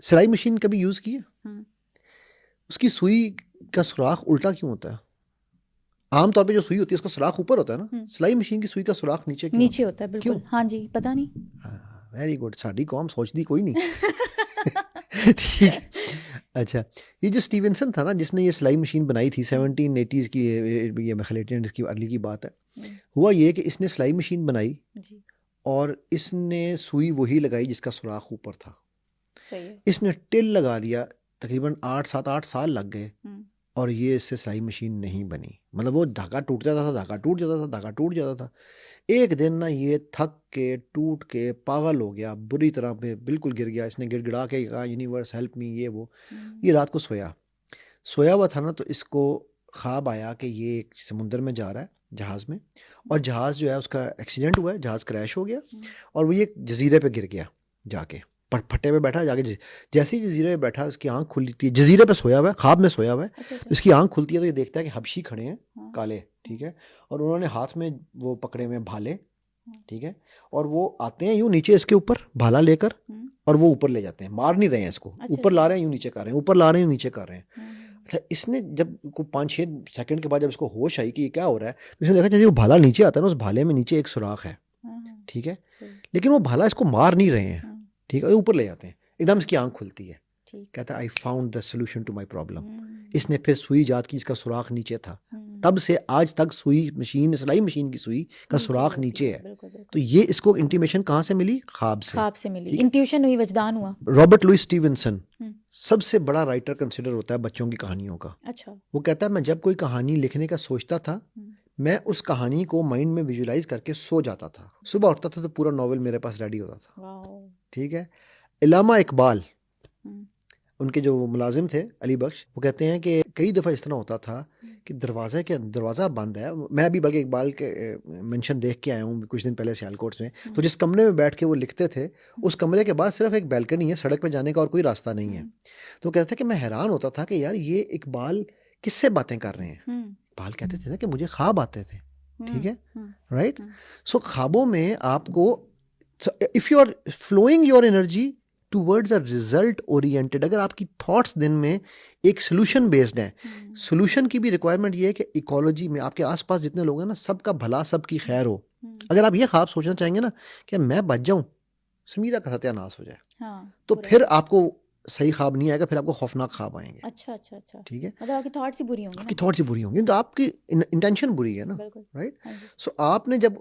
सिलाई मशीन कभी यूज़ की है? हम्म, उसकी सुई का सुराख उल्टा क्यों होता है? आम तौर पे जो सुई होती है उसका सुराख ऊपर होता है ना, हम्म, सिलाई मशीन की सुई का सुराख नीचे क्यों नीचे होता है? होता है क्यों? बिल्कुल, हाँ जी, पता नहीं। हाँ, वेरी गुड, साडी कौम सोचती कोई नहीं। ठीक है। अच्छा, ये जो स्टीवेंसन था ना जिसने ये सिलाई मशीन बनाई थी 1780s की, ये मैं ख्याल 1800s की अर्ली की बात है। हम्म, हुआ ये कि इसने सिलाई मशीन बनाई जी, और इसने सुई वही लगाई जिसका सुराख ऊपर था। सही है। इसने टिल लगा दिया, तकरीबन 8 7 8 साल लग गए हम्म, और ये इससे सिलाई मशीन नहीं बनी। मतलब वो धागा टूट जाता था, धागा टूट जाता था, धागा टूट जाता था। एक दिन ना ये थक के टूट के पागल हो गया, बुरी तरह पे बिल्कुल गिर गया। इसने गिड़गिड़ा के कहा यूनिवर्स हेल्प मी, ये वो। हम्म, ये रात को सोया सोया हुआ था ना, तो इसको ख्वाब आया कि ये एक समुंदर में जा रहा है जहाज़ में, और जहाज़ जो है उसका एक्सीडेंट हुआ है, जहाज़ क्रैश हो गया हम्म, और वो ये जजीरे पे गिर गया जाके। फट्टे पे बैठा जाके, जैसे ही जजीरे पे बैठा उसकी आंख खुलती है, जजीरे पे सोया हुआ है, ख्वाब में सोया हुआ है, अच्छा तो अच्छा। इसकी आंख खुलती है तो ये देखता है कि हबशी खड़े हैं, हाँ काले, हाँ ठीक है, और उन्होंने हाथ में वो पकड़े हुए हैं भाले, हाँ, ठीक है, और वो आते हैं यूं नीचे इसके ऊपर भाला लेकर, हम्म, और वो ऊपर ले जाते हैं, मार नहीं रहे हैं इसको, अच्छा ऊपर अच्छा। ला रहे हैं, यूं नीचे कर रहे हैं, ऊपर ला रहे हैं, यूं नीचे कर रहे हैं। हाँ अच्छा, इसने जब को 5 6 सेकंड के बाद जब इसको होश आई कि ये क्या हो रहा है, तो इसने देखा जैसे वो भाला नीचे आता है ना, उस भाले में नीचे एक सुराख है, हाँ हाँ, ठीक है, सही। लेकिन वो भाला इसको मार नहीं रहे हैं, हाँ, ठीक है, ये ऊपर ले जाते हैं। एकदम इसकी आंख खुलती है, ठीक। कहता है I found the solution to my problem. Hmm, इसने फिर सुई याद की जिसका सुराख नीचे था। हम्म, तब से आज तक सुई मशीन, सिलाई मशीन की सुई का नीचे ही सुराख होती नीचे है, है। बिल्कुल तो बिल्कुल। ये इसको इंटीमेशन कहाँ से मिली? ख्वाब से। ख्वाब से मिली, ठीक है। इंट्यूशन हुई, वजदान हुआ। रॉबर्ट लुइस स्टीवेंसन हम्म, सबसे बड़ा राइटर कंसिडर होता है बच्चों की कहानियों का। अच्छा। वो कहता है मैं जब कोई कहानी लिखने का सोचता था, हम्म, मैं उस कहानी को माइंड में विजुलाइज करके सो जाता था, सुबह उठता था तो पूरा नॉवेल मेरे पास रेडी होता था। वाओ। ठीक है। इलामा इकबाल, हम्म, उनके जो मुलाजिम थे अली बख्श, वो कहते हैं कि कई दफ़ा इस तरह होता था हम्म, कि दरवाज़ा बंद है। मैं अभी बल्कि इकबाल के मेंशन देख के आया हूँ कुछ दिन पहले सियालकोट में। तो हम्म, जिस कमरे में बैठ के वो लिखते थे, हम्म, उस कमरे के बाद सिर्फ एक बैल्कनी है, सड़क पे जाने का और कोई रास्ता नहीं है। हम्म, तो कहते हैं कि मैं हैरान होता था कि यार ये इकबाल किससे बातें कर रहे हैं। हम्म, इकबाल कहते थे ना कि मुझे ख्वाब आते थे, ठीक हम्म, है, हम्म, राइट। हम्म, सो ख्वाबों में आपको, if you are flowing your energy towards a result oriented, अगर आपकी थॉट्स दिन में एक सोल्यूशन बेस्ड है, हम्म, सोल्यूशन की भी रिक्वायरमेंट ये है कि इकोलॉजी में आपके आसपास जितने लोग हैं ना, सबका भला, सबकी हम्म, खैर हो। हम्म, अगर आप ये ख्वाब सोचना चाहेंगे ना कि मैं बच जाऊं, समीरा का सत्यानाश हो जाए, हाँ, तो बुरा हो फिर जाए। आपको सही ख्वाब नहीं आएगा, फिर आपको खौफनाक ख्वाब आएंगे। अच्छा अच्छा अच्छा। ठीक है। मतलब आपकी थॉट्स ही बुरी होंगी आपकी ना। थॉट्स ही बुरी होंगी क्योंकि आपकी इंटेंशन बुरी है ना, बिल्कुल। राइट। हाँ जी। सो आपने जब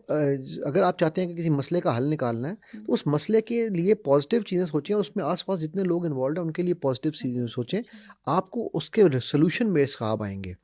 अगर आप चाहते हैं कि किसी मसले का हल निकालना है, हम्म, तो उस मसले के लिए पॉजिटिव चीज़ें सोचें और उसमें आसपास जितने लोग इन्वॉल्व हैं उनके लिए पॉजिटिव चीज़ें अच्छा सोचें। अच्छा। आपको उसके सोल्यूशन बेस्ड ख्वाब आएंगे।